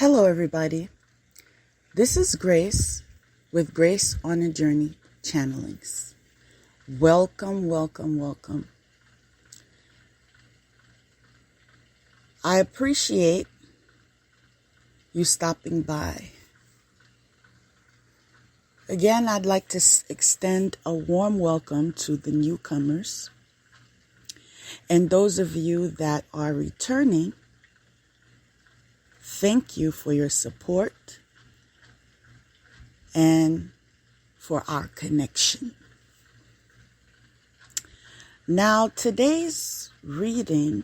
Hello, everybody. This is Grace with GraceOnAJourneyChannelings. Welcome, welcome, welcome. I appreciate you stopping by. Again, I'd like to extend a warm welcome to the newcomers and those of you that are returning. Thank you for your support and for our connection. Now, today's reading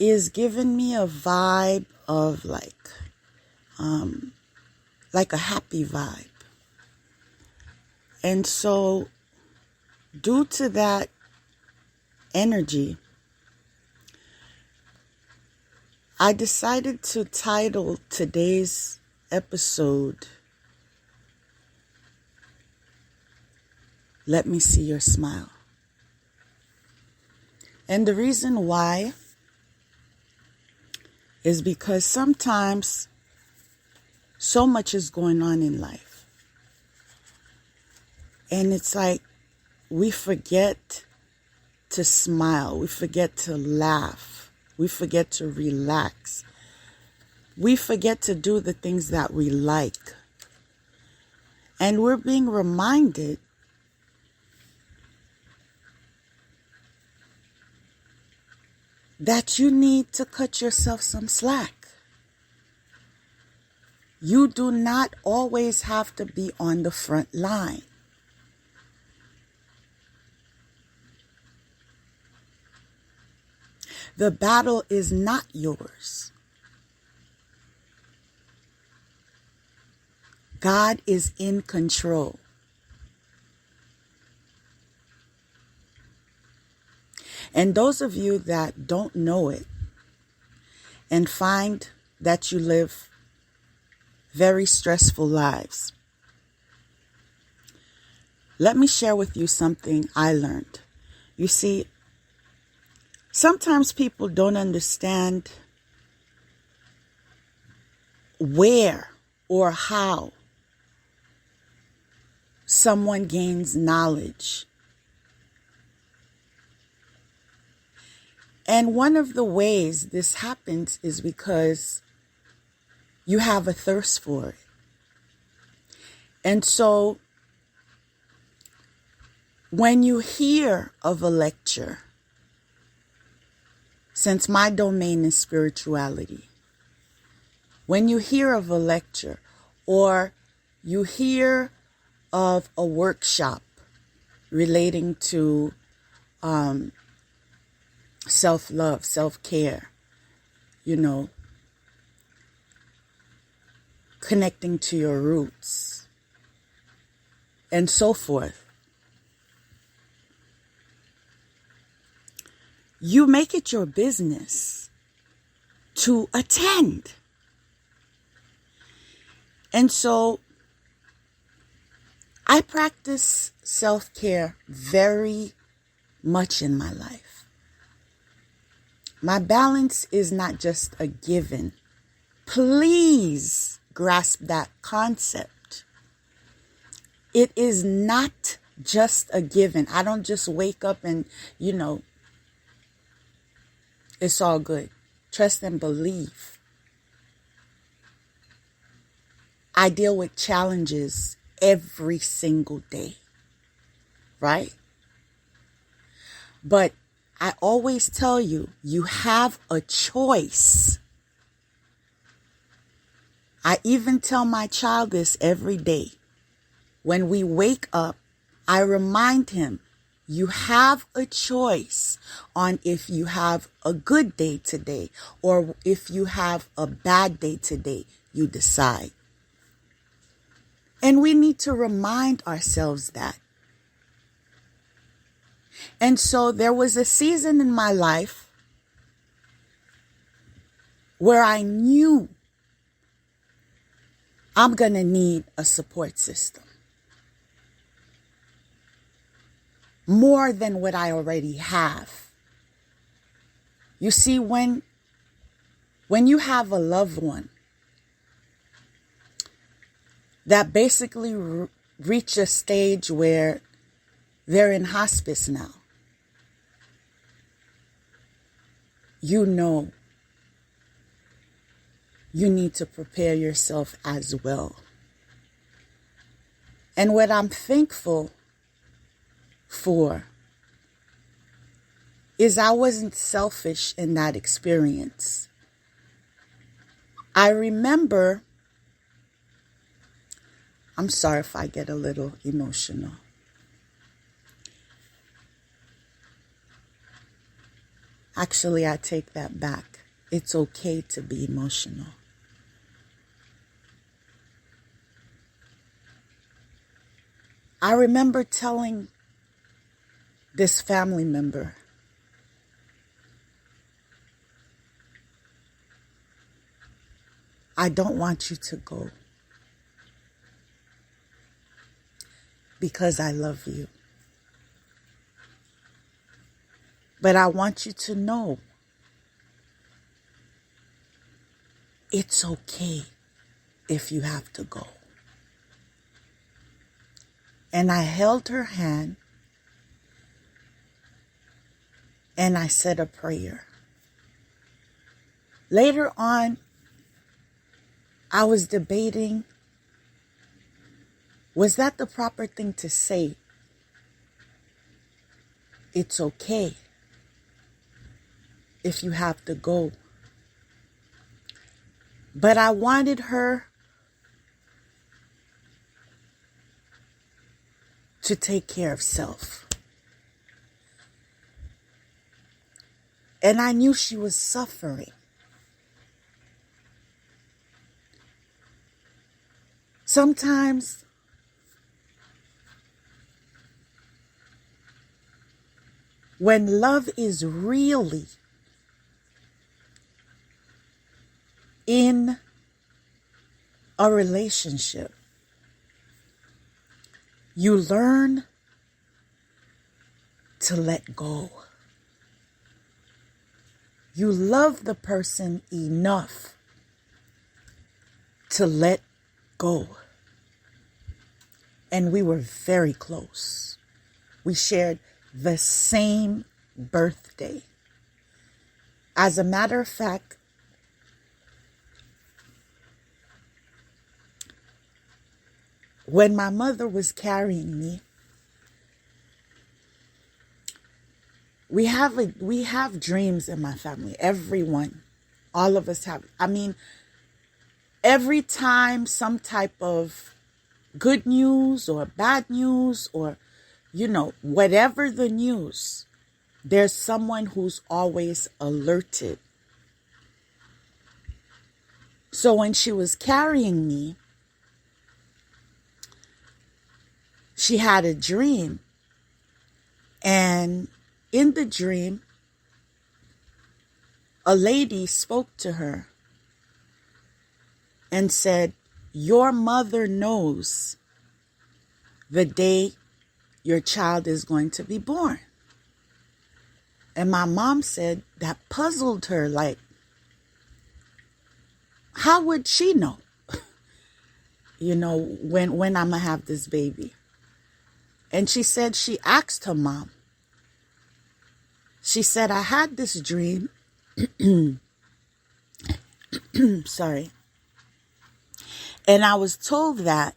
is giving me a vibe of like a happy vibe. And so, due to that energy, I decided to title today's episode, Let Me See Your Smile. And the reason why is because sometimes so much is going on in life. And it's like we forget to smile, we forget to laugh. We forget to relax. We forget to do the things that we like. And we're being reminded that you need to cut yourself some slack. You do not always have to be on the front line. The battle is not yours. God is in control. And those of you that don't know it and find that you live very stressful lives, let me share with you something I learned. You see, sometimes people don't understand where or how someone gains knowledge. And one of the ways this happens is because you have a thirst for it. And so when you hear of a lecture, since my domain is spirituality, when you hear of a lecture or you hear of a workshop relating to self-love, self-care, connecting to your roots, and so forth, you make it your business to attend. And so I practice self-care very much in my life. My balance is not just a given. Please grasp that concept. It is not just a given. I don't just wake up and, it's all good. Trust and believe. I deal with challenges every single day, right? But I always tell you, you have a choice. I even tell my child this every day. When we wake up, I remind him, you have a choice on if you have a good day today or if you have a bad day today. You decide. And we need to remind ourselves that. And so there was a season in my life where I knew I'm going to need a support system. more than what I already have. You see, when When you have a loved one that basically reach a stage where they're in hospice now, you know you need to prepare yourself as well. And what I'm thankful for is I wasn't selfish in that experience. I remember, I'm sorry if I get a little emotional. Actually, I take that back. It's okay to be emotional. I remember telling this family member, I don't want you to go because I love you. But I want you to know it's okay if you have to go. And I held her hand and I said a prayer. Later on, I was debating, was that the proper thing to say? It's okay if you have to go. But I wanted her to take care of self. And I knew she was suffering. Sometimes when love is really in a relationship, you learn to let go. You love the person enough to let go. And we were very close. We shared the same birthday. As a matter of fact, when my mother was carrying me, we have dreams in my family. Everyone, all of us have. I mean, every time some type of good news or bad news or, whatever the news, there's someone who's always alerted. So when she was carrying me, she had a dream. And in the dream, a lady spoke to her and said, your mother knows the day your child is going to be born. And my mom said that puzzled her, like, how would she know, when I'm going to have this baby? And she said she asked her mom. She said, I had this dream. Sorry. And I was told that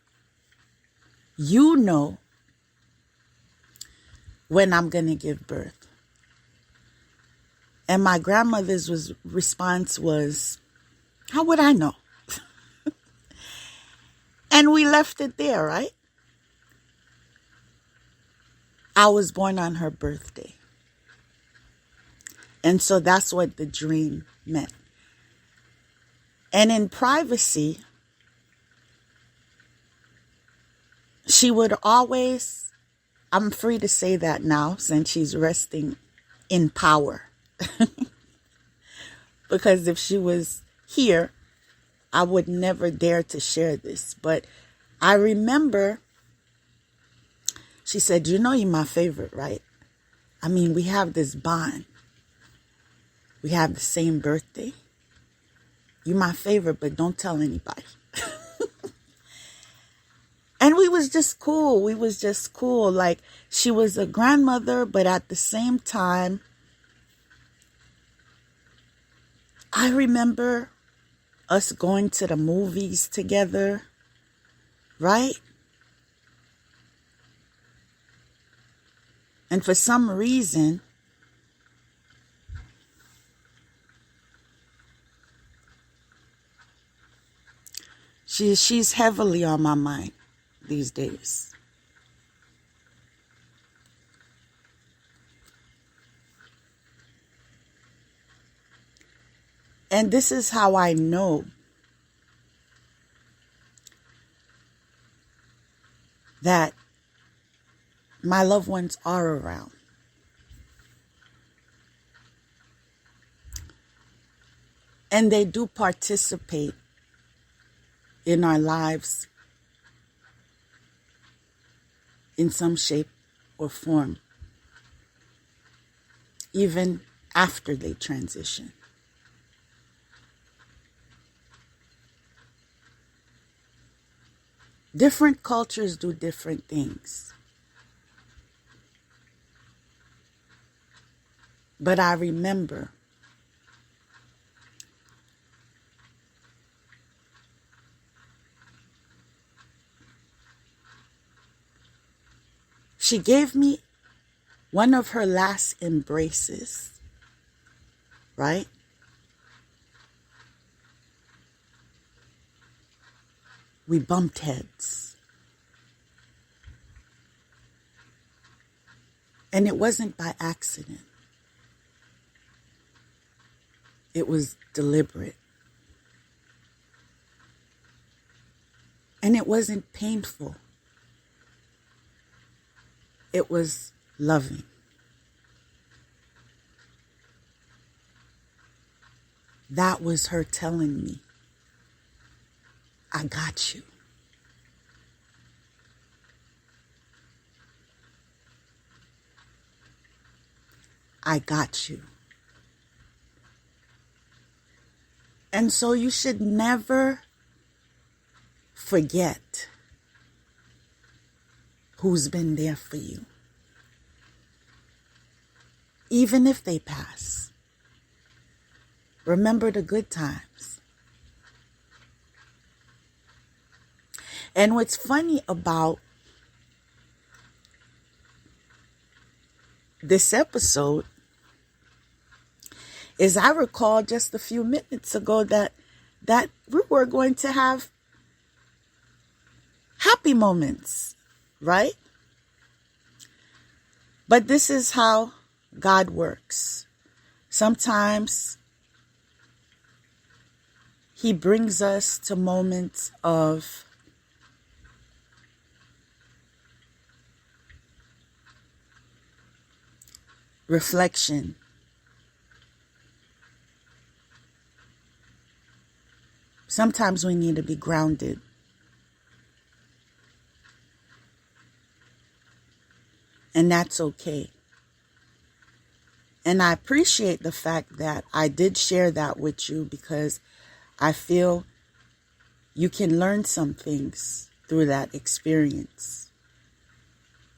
when I'm going to give birth. And my grandmother's response was, how would I know? And we left it there, right? I was born on her birthday. And so that's what the dream meant. And in privacy, she would always, I'm free to say that now since she's resting in power. Because if she was here, I would never dare to share this. But I remember she said, you're my favorite, right? I mean, we have this bond. We have the same birthday. You my favorite, but don't tell anybody. And we was just cool. We was just cool. Like, she was a grandmother, but at the same time, I remember us going to the movies together, right? And for some reason, she's heavily on my mind these days. And this is how I know that my loved ones are around. And they do participate in our lives in some shape or form, even after they transition. Different cultures do different things. But I remember she gave me one of her last embraces, right? We bumped heads. And it wasn't by accident. It was deliberate. And it wasn't painful. It was loving. That was her telling me, I got you. I got you. And so you should never forget who's been there for you. Even if they pass, remember the good times. And what's funny about this episode is I recall just a few minutes ago that we were going to have happy moments, right? But this is how God works. Sometimes He brings us to moments of reflection. Sometimes we need to be grounded. And that's okay. And I appreciate the fact that I did share that with you, because I feel you can learn some things through that experience.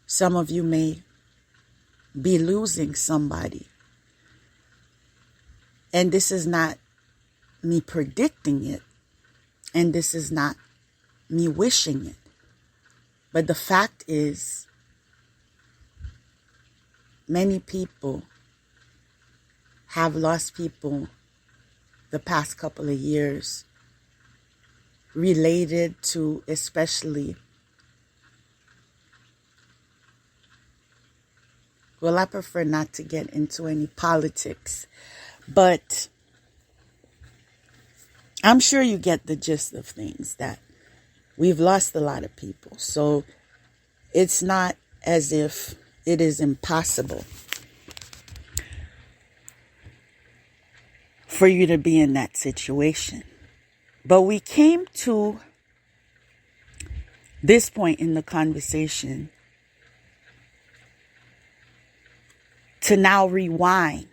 Some of you may be losing somebody. And this is not me predicting it. And this is not me wishing it. But the fact is, many people have lost people the past couple of years related to, especially, well, I prefer not to get into any politics, but I'm sure you get the gist of things, that we've lost a lot of people. So it's not as if it is impossible for you to be in that situation. But we came to this point in the conversation to now rewind